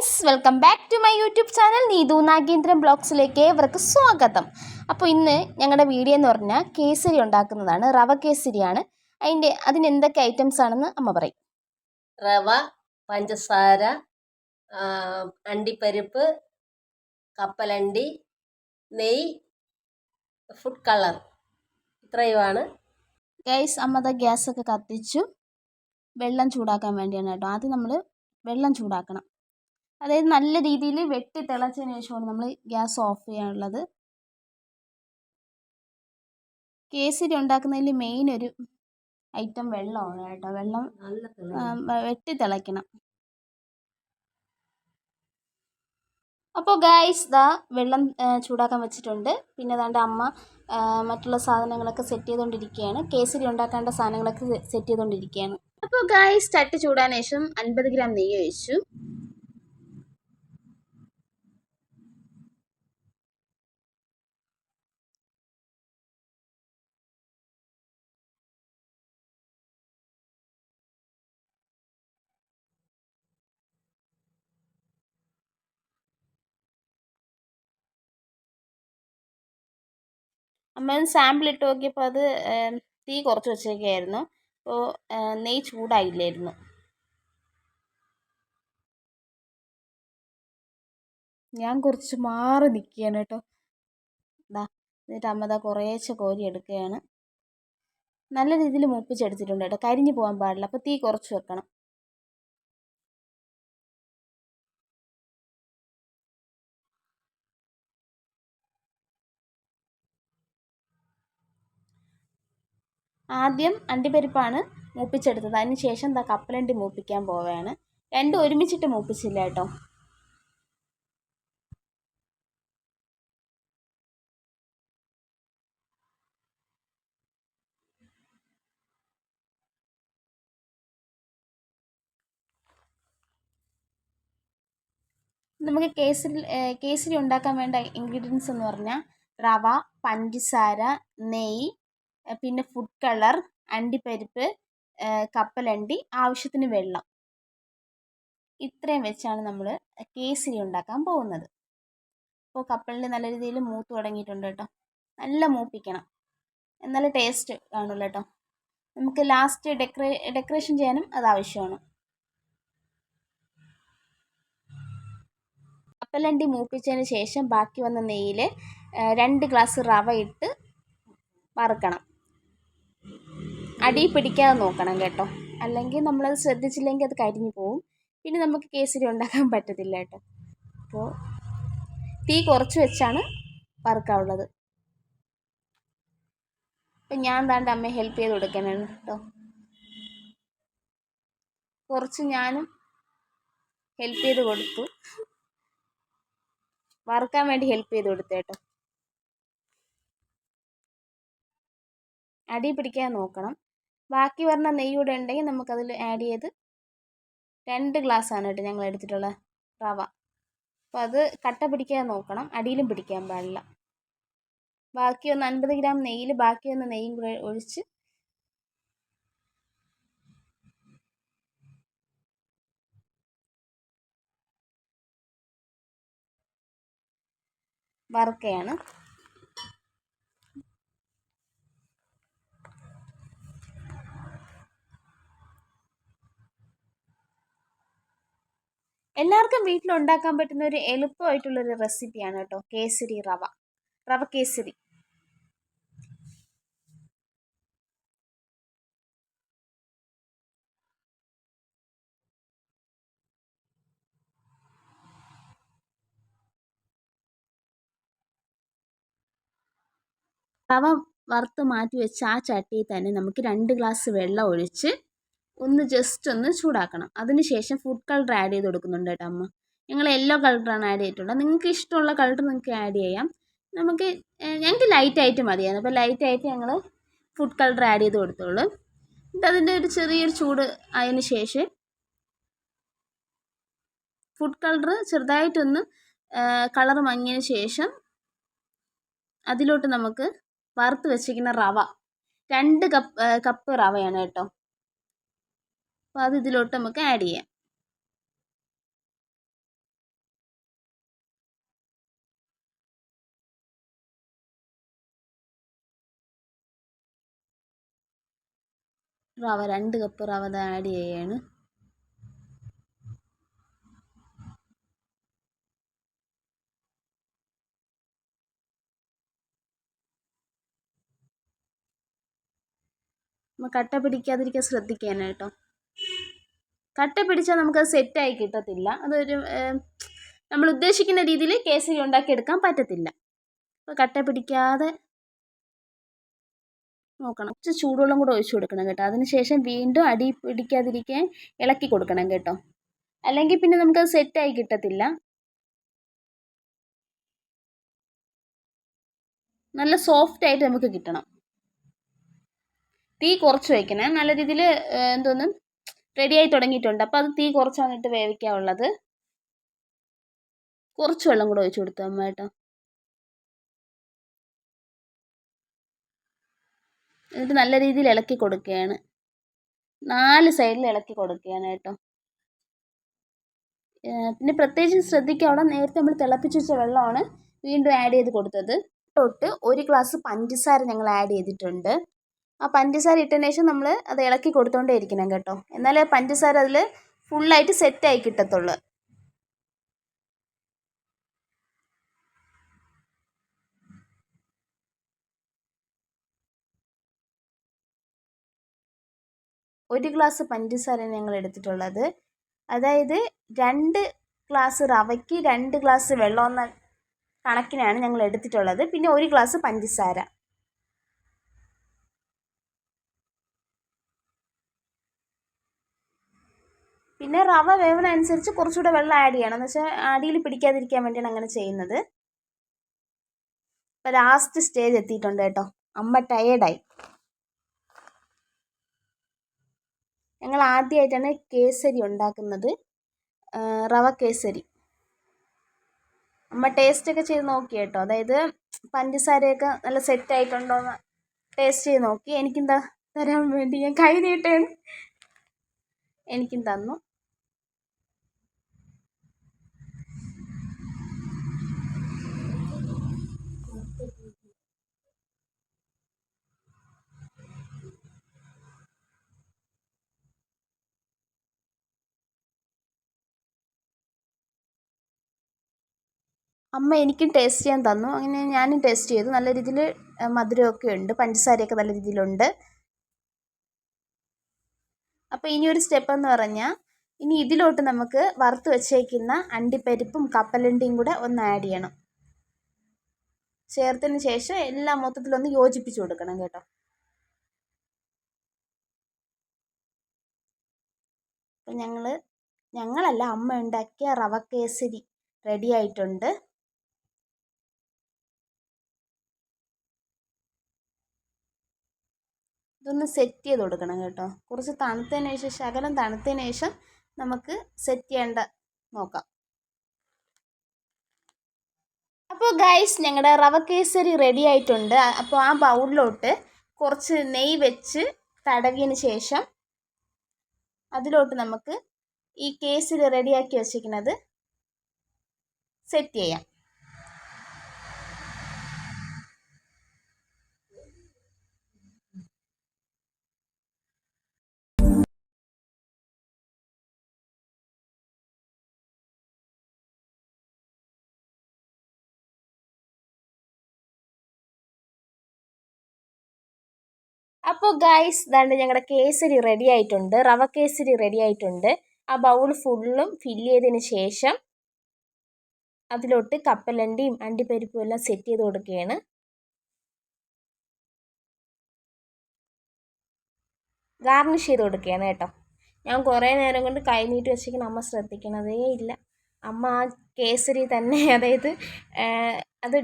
Friends, welcome back to my YouTube channel Neethu Nagendran ബ്ലോഗ്സിലേക്ക് ഏവർക്ക് സ്വാഗതം. അപ്പോൾ ഇന്ന് ഞങ്ങളുടെ വീഡിയോ എന്ന് പറഞ്ഞാൽ കേസരി ഉണ്ടാക്കുന്നതാണ്. റവ കേസരിയാണ്. അതിന് എന്തൊക്കെ ഐറ്റംസ് ആണെന്ന് അമ്മ പറയും. റവ, പഞ്ചസാര, അണ്ടിപ്പരിപ്പ്, കപ്പലണ്ടി, നെയ്യ്, ഫുഡ് കളർ, ഇത്രയുമാണ്. ഗൈസ്, അമ്മ ഗ്യാസൊക്കെ കത്തിച്ചു വെള്ളം ചൂടാക്കാൻ വേണ്ടിയാണ് കേട്ടോ. ആദ്യം നമ്മൾ വെള്ളം ചൂടാക്കണം. അതായത് നല്ല രീതിയിൽ വെട്ടി തിളച്ചതിന് ശേഷമാണ് നമ്മൾ ഗ്യാസ് ഓഫ് ചെയ്യാനുള്ളത്. കേസരി ഉണ്ടാക്കുന്നതിൽ മെയിൻ ഒരു ഐറ്റം വെള്ളമാണ് കേട്ടോ. വെള്ളം വെട്ടി തിളയ്ക്കണം. അപ്പോൾ ഗായ്സ്, വെള്ളം ചൂടാക്കാൻ വെച്ചിട്ടുണ്ട്. പിന്നെ അതാണ്ട് അമ്മ മറ്റുള്ള സാധനങ്ങളൊക്കെ സെറ്റ് ചെയ്തുകൊണ്ടിരിക്കുകയാണ്. കേസരി ഉണ്ടാക്കേണ്ട സാധനങ്ങളൊക്കെ സെറ്റ് ചെയ്തുകൊണ്ടിരിക്കുകയാണ്. അപ്പോൾ ഗായ്സ്, ചട്ടി ചൂടാൻ ശേഷം 50 ഗ്രാം നെയ്യ് ഒഴിച്ചു. അമ്മ സാമ്പിൾ ഇട്ട് നോക്കിയപ്പോൾ അത് തീ കുറച്ച് വെച്ചേക്കായിരുന്നു. അപ്പോൾ നെയ്യ് ചൂടായില്ലായിരുന്നു. ഞാൻ കുറച്ച് മാറി നിൽക്കുകയാണ് കേട്ടോ. എന്നിട്ട് അമ്മ കുറേശ്ശെ കോരി എടുക്കുകയാണ്. നല്ല രീതിയിൽ മൂപ്പിച്ചെടുത്തിട്ടുണ്ട് കേട്ടോ. കരിഞ്ഞു പോകാൻ പാടില്ല. അപ്പോൾ തീ കുറച്ച് വെക്കണം. ആദ്യം അണ്ടിപ്പരിപ്പാണ് മൂപ്പിച്ചെടുത്തത്. അതിന് ശേഷം കപ്പലണ്ടി മൂപ്പിക്കാൻ പോവുകയാണ്. രണ്ടും ഒരുമിച്ചിട്ട് മൂപ്പിച്ചില്ല കേട്ടോ. നമുക്ക് കേസരി ഉണ്ടാക്കാൻ വേണ്ട ഇൻഗ്രീഡിയൻസ് എന്ന് പറഞ്ഞാൽ റവ, പഞ്ചസാര, നെയ്യ്, പിന്നെ ഫുഡ് കളർ, അണ്ടിപ്പരിപ്പ്, കപ്പലണ്ടി, ആവശ്യത്തിന് വെള്ളം. ഇത്രയും വെച്ചാണ് നമ്മൾ കേസരി ഉണ്ടാക്കാൻ പോകുന്നത്. അപ്പോൾ കപ്പലണ്ടി നല്ല രീതിയിൽ മൂത്ത് തുടങ്ങിയിട്ടുണ്ട് കേട്ടോ. നല്ല മൂപ്പിക്കണം, എന്നാലേ ടേസ്റ്റ് കാണുള്ളൂ കേട്ടോ. നമുക്ക് ലാസ്റ്റ് ഡെക്കറേഷൻ ചെയ്യാനും അത് ആവശ്യമാണ്. കപ്പലണ്ടി മൂപ്പിച്ചതിന് ശേഷം ബാക്കി വന്ന നെയ്യിൽ 2 ഗ്ലാസ് റവ ഇട്ട് വറുക്കണം. അടി പിടിക്കാതെ നോക്കണം കേട്ടോ, അല്ലെങ്കിൽ നമ്മളത് ശ്രദ്ധിച്ചില്ലെങ്കിൽ അത് കരിഞ്ഞു പോവും. പിന്നെ നമുക്ക് കേസരി ഉണ്ടാക്കാൻ പറ്റത്തില്ല കേട്ടോ. അപ്പോൾ തീ കുറച്ച് വെച്ചാണ് വറുക്കാനുള്ളത്. അപ്പം ഞാൻ താണ്ട് അമ്മയെ ഹെൽപ്പ് ചെയ്ത് കൊടുക്കാനാണ് കേട്ടോ. കുറച്ച് ഞാനും ഹെൽപ്പ് ചെയ്ത് കൊടുത്തു, വറുക്കാൻ വേണ്ടി ഹെൽപ്പ് ചെയ്ത് കൊടുത്തു കേട്ടോ. അടി പിടിക്കാൻ നോക്കണം. ബാക്കി പറഞ്ഞ നെയ്യ് കൂടെ ഉണ്ടെങ്കിൽ നമുക്കതിൽ ആഡ് ചെയ്ത് 2 ഗ്ലാസ്സാണ് കേട്ടോ ഞങ്ങൾ എടുത്തിട്ടുള്ള റവ. അപ്പോൾ അത് കട്ട പിടിക്കാൻ നോക്കണം, അടിയിലും പിടിക്കാൻ പാടില്ല. ബാക്കി വന്ന 50 ഗ്രാം നെയ്യിൽ ബാക്കി വന്ന നെയ്യും കൂടെ ഒഴിച്ച് വറുക്കയാണ്. എല്ലാവർക്കും വീട്ടിലുണ്ടാക്കാൻ പറ്റുന്ന ഒരു എളുപ്പമായിട്ടുള്ളൊരു റെസിപ്പിയാണ് കേട്ടോ കേസരി റവ കേസരി. റവ വറുത്ത് മാറ്റി വെച്ച് ആ ചട്ടിയിൽ തന്നെ നമുക്ക് 2 ഗ്ലാസ് വെള്ളം ഒഴിച്ച് ജസ്റ്റ് ഒന്ന് ചൂടാക്കണം. അതിനുശേഷം ഫുഡ് കളർ ആഡ് ചെയ്ത് കൊടുക്കുന്നുണ്ട് കേട്ടോ അമ്മ. ഞങ്ങൾ യെല്ലോ കളറാണ് ആഡ് ചെയ്തിട്ടുള്ളത്. നിങ്ങൾക്ക് ഇഷ്ടമുള്ള കളർ നിങ്ങൾക്ക് ആഡ് ചെയ്യാം. ഞങ്ങൾക്ക് ലൈറ്റായിട്ട് മതിയായിരുന്നു. അപ്പോൾ ലൈറ്റായിട്ട് ഞങ്ങൾ ഫുഡ് കളർ ആഡ് ചെയ്ത് കൊടുത്തോളൂ. എന്നിട്ട് അതിൻ്റെ ഒരു ചെറിയൊരു ചൂട് ആയതിന് ശേഷം ഫുഡ് കളർ ചെറുതായിട്ടൊന്ന് കളർ മങ്ങിയതിന് ശേഷം അതിലോട്ട് നമുക്ക് വറുത്ത് വെച്ചിരിക്കുന്ന റവ 2 കപ്പ് റവയാണ് കേട്ടോ. അപ്പോൾ അത് ഇതിലോട്ട് നമുക്ക് ആഡ് ചെയ്യാം. റവ 2 കപ്പ് റവ ആഡ് ചെയ്യാണ്. കട്ട പിടിക്കാതിരിക്കാൻ ശ്രദ്ധിക്കണം കേട്ടോ. കട്ട പിടിച്ചാൽ നമുക്കത് സെറ്റായി കിട്ടത്തില്ല. അതൊരു നമ്മൾ ഉദ്ദേശിക്കുന്ന രീതിയിൽ കേസരി ഉണ്ടാക്കിയെടുക്കാൻ പറ്റത്തില്ല. അപ്പോൾ കട്ട പിടിക്കാതെ നോക്കണം. കുറച്ച് ചൂടുവെള്ളം കൂടെ ഒഴിച്ചു കൊടുക്കണം കേട്ടോ. അതിനുശേഷം വീണ്ടും അടി പിടിക്കാതിരിക്കാൻ ഇളക്കി കൊടുക്കണം കേട്ടോ. അല്ലെങ്കിൽ പിന്നെ നമുക്കത് സെറ്റായി കിട്ടത്തില്ല. നല്ല സോഫ്റ്റ് ആയിട്ട് നമുക്ക് കിട്ടണം. തീ കുറച്ച് വയ്ക്കണേ. നല്ല രീതിയിൽ റെഡിയായി തുടങ്ങിയിട്ടുണ്ട്. അപ്പോൾ അത് തീ കുറച്ചാണ് ഇട്ട് വേവിക്കാനുള്ളത്. കുറച്ച് വെള്ളം കൂടെ ഒഴിച്ചു കൊടുത്തു അമ്മ കേട്ടോ. എന്നിട്ട് നല്ല രീതിയിൽ ഇളക്കി കൊടുക്കുകയാണ്. 4 സൈഡിൽ ഇളക്കി കൊടുക്കുകയാണ് കേട്ടോ. പിന്നെ പ്രത്യേകിച്ച് ശ്രദ്ധിക്കുക, അവിടെ നേരത്തെ നമ്മൾ തിളപ്പിച്ച് വെച്ച വെള്ളമാണ് വീണ്ടും ആഡ് ചെയ്ത് കൊടുത്തത്. 1 ഗ്ലാസ് പഞ്ചസാര ഞങ്ങൾ ആഡ് ചെയ്തിട്ടുണ്ട്. ആ പഞ്ചസാര ഇട്ടതിന് ശേഷം നമ്മൾ അത് ഇളക്കി കൊടുത്തോണ്ടേ ഇരിക്കണം കേട്ടോ. എന്നാലേ പഞ്ചസാര അതിൽ ഫുള്ളായിട്ട് സെറ്റായി കിട്ടത്തുള്ളൂ. ഒരു ഗ്ലാസ് പഞ്ചസാരയാണ് ഞങ്ങൾ എടുത്തിട്ടുള്ളത്. അതായത് 2 ഗ്ലാസ് റവയ്ക്ക് 2 ഗ്ലാസ് വെള്ളം എന്ന കണക്കിനാണ് ഞങ്ങൾ എടുത്തിട്ടുള്ളത്. പിന്നെ 1 ഗ്ലാസ് പഞ്ചസാര. പിന്നെ റവ വേവിനനുസരിച്ച് കുറച്ചുകൂടെ വെള്ളം ആഡ് ചെയ്യണം. എന്ന് വെച്ചാൽ അടിയിൽ പിടിക്കാതിരിക്കാൻ വേണ്ടിയാണ് അങ്ങനെ ചെയ്യുന്നത്. ഇപ്പം ലാസ്റ്റ് സ്റ്റേജ് എത്തിയിട്ടുണ്ട് കേട്ടോ. അമ്മ ടയേർഡായി. ഞങ്ങൾ ആദ്യമായിട്ടാണ് കേസരി ഉണ്ടാക്കുന്നത്, റവ കേസരി. അമ്മ ടേസ്റ്റൊക്കെ ചെയ്ത് നോക്കി കേട്ടോ. അതായത് പഞ്ചസാരയൊക്കെ നല്ല സെറ്റായിട്ടുണ്ടോ എന്ന് ടേസ്റ്റ് ചെയ്ത് നോക്കി. എനിക്കും തരാൻ വേണ്ടി ഞാൻ കൈ നീട്ടാണ്. എനിക്കും തന്നു. അമ്മ എനിക്കും ടേസ്റ്റ് ചെയ്യാൻ തന്നു. അങ്ങനെ ഞാനും ടേസ്റ്റ് ചെയ്തു. നല്ല രീതിയിൽ മധുരമൊക്കെ ഉണ്ട്, പഞ്ചസാരയൊക്കെ നല്ല രീതിയിലുണ്ട്. അപ്പോൾ ഇനി ഒരു സ്റ്റെപ്പ് എന്ന് പറഞ്ഞാൽ, ഇനി ഇതിലോട്ട് നമുക്ക് വറുത്ത് വെച്ചേക്കുന്ന അണ്ടിപ്പരിപ്പും കപ്പലണ്ടിയും കൂടെ ഒന്ന് ആഡ് ചെയ്യണം. ചേർത്തതിന് ശേഷം എല്ലാം മൊത്തത്തിലൊന്ന് യോജിപ്പിച്ച് കൊടുക്കണം കേട്ടോ. അപ്പം ഞങ്ങളല്ല അമ്മ ഉണ്ടാക്കിയ റവ കേസരി റെഡി ആയിട്ടുണ്ട്. ഇതൊന്ന് സെറ്റ് ചെയ്ത് കൊടുക്കണം കേട്ടോ. കുറച്ച് തണുത്തതിന് ശേഷം, ശകലം തണുത്തതിന് ശേഷം നമുക്ക് സെറ്റ് ചെയ്യേണ്ട നോക്കാം. അപ്പോൾ ഗൈസ്, ഞങ്ങളുടെ റവ കേസരി റെഡി ആയിട്ടുണ്ട്. അപ്പോൾ ആ ബൗളിലോട്ട് കുറച്ച് നെയ്യ് വെച്ച് തടവിയതിന് ശേഷം അതിലോട്ട് നമുക്ക് ഈ കേസരി റെഡിയാക്കി വെച്ചിരിക്കുന്നത് സെറ്റ് ചെയ്യാം. അപ്പോൾ ഗൈസ്, ദാണ്ട് ഞങ്ങളുടെ കേസരി റെഡി ആയിട്ടുണ്ട്, റവ കേസരി റെഡി ആയിട്ടുണ്ട്. ആ ബൗൾ ഫുള്ളും ഫില്ല് ചെയ്തതിന് ശേഷം അതിലോട്ട് കപ്പലണ്ടിയും അണ്ടിപ്പരിപ്പും എല്ലാം സെറ്റ് ചെയ്ത് കൊടുക്കുകയാണ്. ഗാർണിഷ് ചെയ്ത് കൊടുക്കുകയാണ് കേട്ടോ. ഞാൻ കുറേ നേരം കൊണ്ട് കൈ നീട്ടി വെച്ചിരിക്കുന്ന അമ്മ ശ്രദ്ധിക്കണതേ ഇല്ല. അമ്മ ആ കേസരി തന്നെ, അതായത് അത്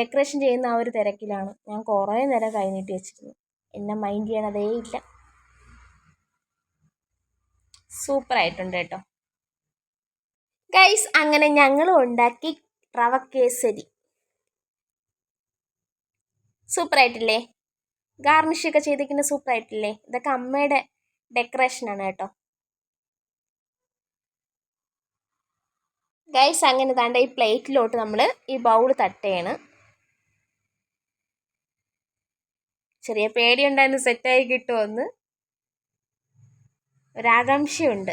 ഡെക്കറേഷൻ ചെയ്യുന്ന ആ ഒരു തിരക്കിലാണ്. ഞാൻ കുറേ നേരം കൈ നീട്ടി വെച്ചിരുന്നു. എന്നെ മൈൻഡ് ചെയ്യണതേ ഇല്ല. സൂപ്പറായിട്ടുണ്ട് കേട്ടോ ഗൈസ്. അങ്ങനെ ഞങ്ങളും ഉണ്ടാക്കി റവ കേസരി. സൂപ്പറായിട്ടില്ലേ? ഗാർണിഷൊക്കെ ചെയ്തിരിക്കുന്ന സൂപ്പറായിട്ടില്ലേ? ഇതൊക്കെ അമ്മയുടെ ഡെക്കറേഷനാണ് കേട്ടോ ഗൈസ്. അങ്ങനെ താണ്ട ഈ പ്ലേറ്റിലോട്ട് നമ്മൾ ഈ ബൗൾ തട്ടുകയാണ്. ചെറിയ പേടിയുണ്ടായിരുന്നു സെറ്റായി കിട്ടുമെന്ന്. ഒരാകാംക്ഷയുണ്ട്.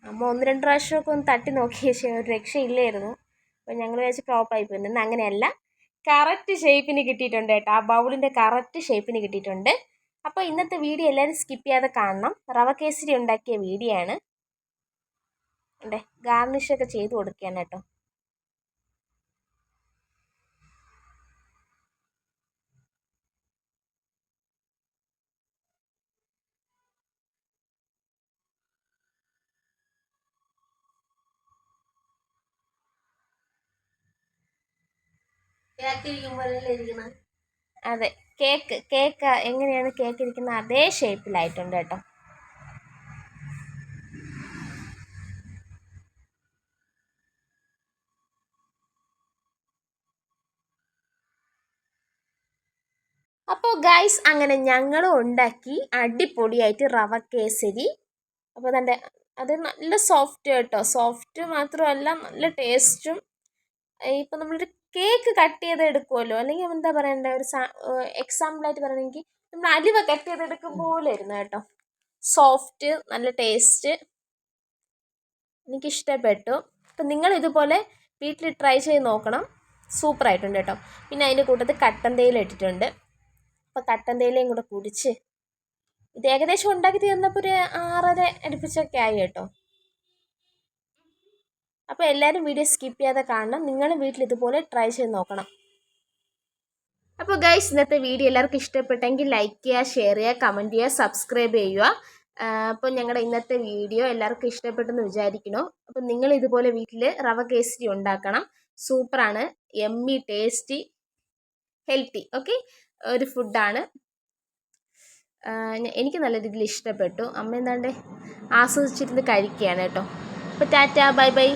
അമ്മ 1-2 പ്രാവശ്യമൊക്കെ ഒന്ന് തട്ടി നോക്കി, പക്ഷേ ഒരു രക്ഷയില്ലായിരുന്നു. അപ്പോൾ ഞങ്ങൾ വിചാരിച്ച് ഫ്ലോപ്പായി പോയി. എന്നാൽ അങ്ങനെയല്ല, കറക്റ്റ് ഷേപ്പിന് കിട്ടിയിട്ടുണ്ട് കേട്ടോ. ആ ബൗളിൻ്റെ കറക്റ്റ് ഷേപ്പിന് കിട്ടിയിട്ടുണ്ട്. അപ്പോൾ ഇന്നത്തെ വീഡിയോ എല്ലാവരും സ്കിപ്പ് ചെയ്യാതെ കാണണം. റവ കേസരി ഉണ്ടാക്കിയ വീഡിയോ ആണ്. ഗാർണിഷൊക്കെ ചെയ്ത് കൊടുക്കുകയാണ് കേട്ടോ. അതെ, കേക്ക് എങ്ങനെയാണ് കേക്ക് ഇരിക്കുന്നത് അതേ ഷേപ്പിലായിട്ടുണ്ട് കേട്ടോ. അപ്പോൾ ഗൈസ്, അങ്ങനെ ഞങ്ങളും ഉണ്ടാക്കി അടിപൊളിയായിട്ട് റവ കേസരി. അപ്പോൾ അത് നല്ല സോഫ്റ്റ് കേട്ടോ. സോഫ്റ്റ് മാത്രമല്ല, നല്ല ടേസ്റ്റും. ഇപ്പം നമ്മളൊരു കേക്ക് കട്ട് ചെയ്ത് എടുക്കുമല്ലോ, അല്ലെങ്കിൽ എന്താ പറയണ്ടേ, ഒരു എക്സാമ്പിളായിട്ട് പറയണമെങ്കിൽ നമ്മൾ അലുവ കട്ട് ചെയ്തെടുക്കും പോലെ ഇരുന്നു കേട്ടോ. സോഫ്റ്റ്, നല്ല ടേസ്റ്റ്, എനിക്കിഷ്ടപ്പെട്ടു. അപ്പം നിങ്ങൾ ഇതുപോലെ വീട്ടിൽ ട്രൈ ചെയ്ത് നോക്കണം. സൂപ്പറായിട്ടുണ്ട് കേട്ടോ. പിന്നെ അതിൻ്റെ കൂട്ടത്തിൽ കട്ടൻ തേയില ഇട്ടിട്ടുണ്ട്. അപ്പോൾ കട്ടൻ തേയിലയും കൂടെ കുടിച്ച് ഇത് ഏകദേശം ഉണ്ടാക്കി തീർന്നപ്പോൾ ഒരു 6:30 അടുപ്പിച്ചൊക്കെ ആയി കേട്ടോ. അപ്പോൾ എല്ലാവരും വീഡിയോ സ്കിപ്പ് ചെയ്യാതെ കാണണം. നിങ്ങളും വീട്ടിൽ ഇതുപോലെ ട്രൈ ചെയ്ത് നോക്കണം. അപ്പോൾ ഗൈസ്, ഇന്നത്തെ വീഡിയോ എല്ലാവർക്കും ഇഷ്ടപ്പെട്ടെങ്കിൽ ലൈക്ക് ചെയ്യുക, ഷെയർ ചെയ്യുക, കമൻറ്റ് ചെയ്യുക, സബ്സ്ക്രൈബ് ചെയ്യുക. അപ്പോൾ ഞങ്ങളുടെ ഇന്നത്തെ വീഡിയോ എല്ലാവർക്കും ഇഷ്ടപ്പെട്ടെന്ന് വിചാരിക്കുന്നു. അപ്പോൾ നിങ്ങൾ ഇതുപോലെ വീട്ടിൽ റവ കേസരി ഉണ്ടാക്കണം. സൂപ്പറാണ്, യമ്മി, ടേസ്റ്റി, ഹെൽത്തി. ഓക്കെ, ഒരു ഫുഡാണ്. എനിക്ക് നല്ല രീതിയിൽ ഇഷ്ടപ്പെട്ടു. അമ്മ എന്താണ്ട് ആസ്വദിച്ചിരുന്ന് കഴിക്കുകയാണ് കേട്ടോ. അപ്പോൾ ടാറ്റ, ബൈ ബൈ.